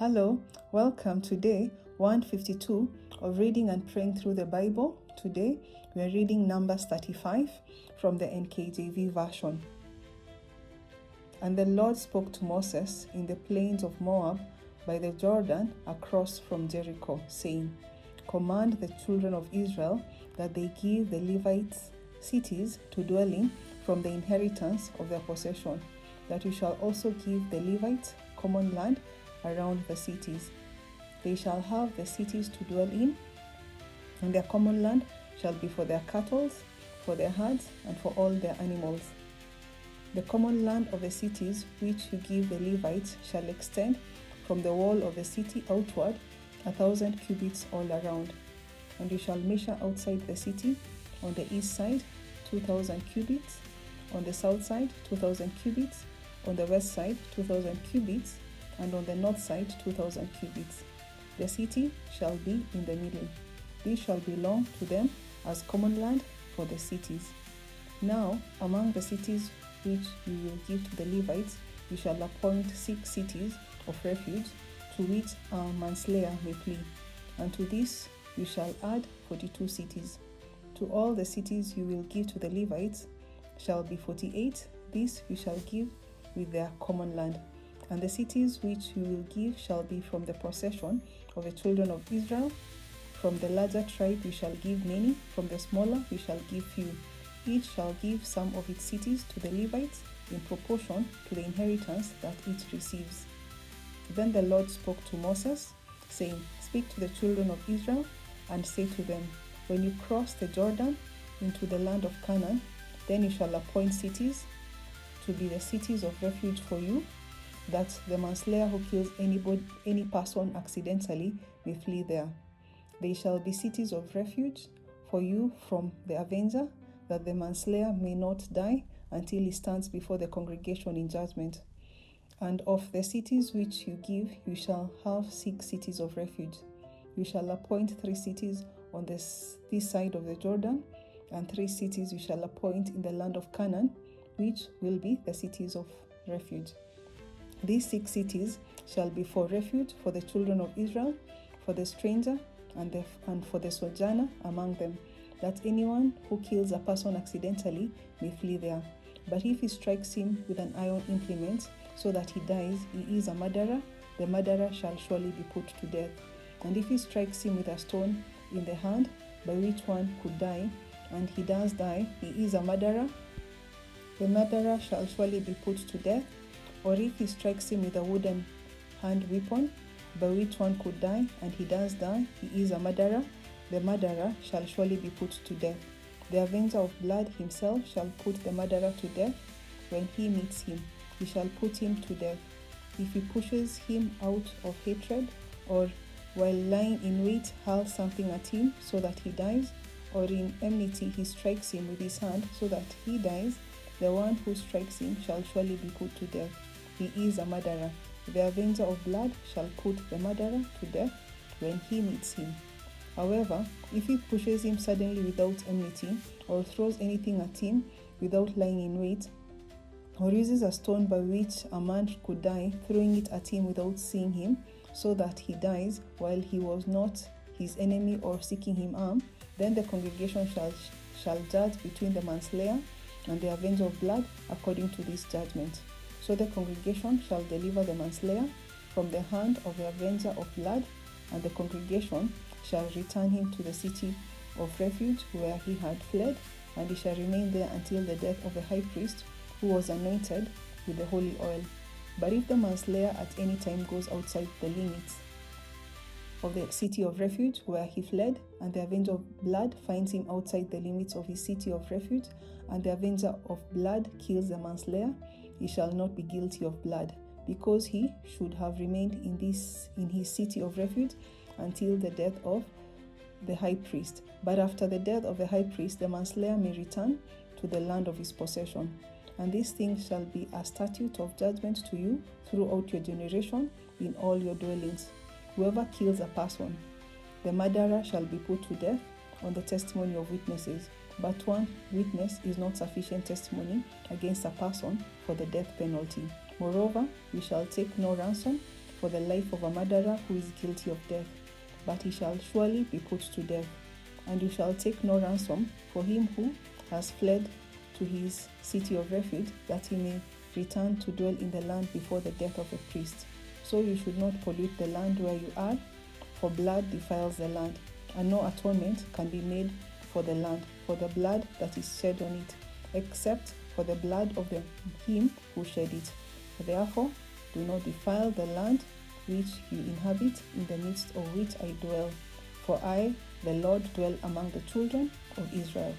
Hello, welcome to day 152 of Reading and Praying Through the Bible. Today we are reading Numbers 35 from the NKJV version. And the Lord spoke to Moses in the plains of Moab by the Jordan across from Jericho, saying, Command the children of Israel that they give the Levites cities to dwell in from the inheritance of their possession, that you shall also give the Levites common land around the cities. They shall have the cities to dwell in, and their common land shall be for their cattle, for their herds, and for all their animals. The common land of the cities which you give the Levites shall extend from the wall of the city outward 1,000 cubits all around. And you shall measure outside the city on the east side 2,000 cubits, on the south side 2,000 cubits, on the west side 2,000 cubits, and on the north side 2,000 cubits. The city shall be in the middle. This shall belong to them as common land for the cities. Now, among the cities which you will give to the Levites, you shall appoint 6 cities of refuge to which a manslayer may flee. And to this you shall add 42 cities. To all the cities you will give to the Levites shall be 48. This you shall give with their common land. And the cities which you will give shall be from the possession of the children of Israel. From the larger tribe you shall give many, from the smaller you shall give few. Each shall give some of its cities to the Levites in proportion to the inheritance that each receives. Then the Lord spoke to Moses, saying, Speak to the children of Israel, and say to them, When you cross the Jordan into the land of Canaan, then you shall appoint cities to be the cities of refuge for you, that the manslayer who kills any person accidentally may flee there. They shall be cities of refuge for you from the avenger, that the manslayer may not die until he stands before the congregation in judgment. And of the cities which you give, you shall have 6 cities of refuge. You shall appoint 3 cities on this side of the Jordan, and 3 cities you shall appoint in the land of Canaan, which will be the cities of refuge. These 6 cities shall be for refuge for the children of Israel, for the stranger and for the sojourner among them, that anyone who kills a person accidentally may flee there. But if he strikes him with an iron implement so that he dies, he is a murderer. The murderer shall surely be put to death. And if he strikes him with a stone in the hand, by which one could die, and he does die, he is a murderer. The murderer shall surely be put to death. Or if he strikes him with a wooden hand weapon, by which one could die, and he does die, he is a murderer. The murderer shall surely be put to death. The avenger of blood himself shall put the murderer to death. When he meets him, he shall put him to death. If he pushes him out of hatred, or while lying in wait hurls something at him so that he dies, or in enmity he strikes him with his hand so that he dies, the one who strikes him shall surely be put to death. He is a murderer. The avenger of blood shall put the murderer to death when he meets him. However, if he pushes him suddenly without enmity, or throws anything at him without lying in wait, or uses a stone by which a man could die, throwing it at him without seeing him, so that he dies while he was not his enemy or seeking him harm, then the congregation shall judge between the manslayer and the avenger of blood according to this judgment. So the congregation shall deliver the manslayer from the hand of the avenger of blood, and the congregation shall return him to the city of refuge where he had fled, and he shall remain there until the death of the high priest who was anointed with the holy oil. But if the manslayer at any time goes outside the limits of the city of refuge where he fled, and the avenger of blood finds him outside the limits of his city of refuge, and the avenger of blood kills the manslayer, he shall not be guilty of blood, because he should have remained in his city of refuge until the death of the high priest. But after the death of the high priest, the manslayer may return to the land of his possession. And this thing shall be a statute of judgment to you throughout your generation in all your dwellings. Whoever kills a person, the murderer shall be put to death on the testimony of witnesses. But one witness is not sufficient testimony against a person for the death penalty. Moreover, you shall take no ransom for the life of a murderer who is guilty of death, but he shall surely be put to death. And you shall take no ransom for him who has fled to his city of refuge, that he may return to dwell in the land before the death of a priest. So you should not pollute the land where you are, for blood defiles the land, and no atonement can be made for the land, for the blood that is shed on it, except for the blood of him who shed it. Therefore, do not defile the land which you inhabit, in the midst of which I dwell. For I, the Lord, dwell among the children of Israel.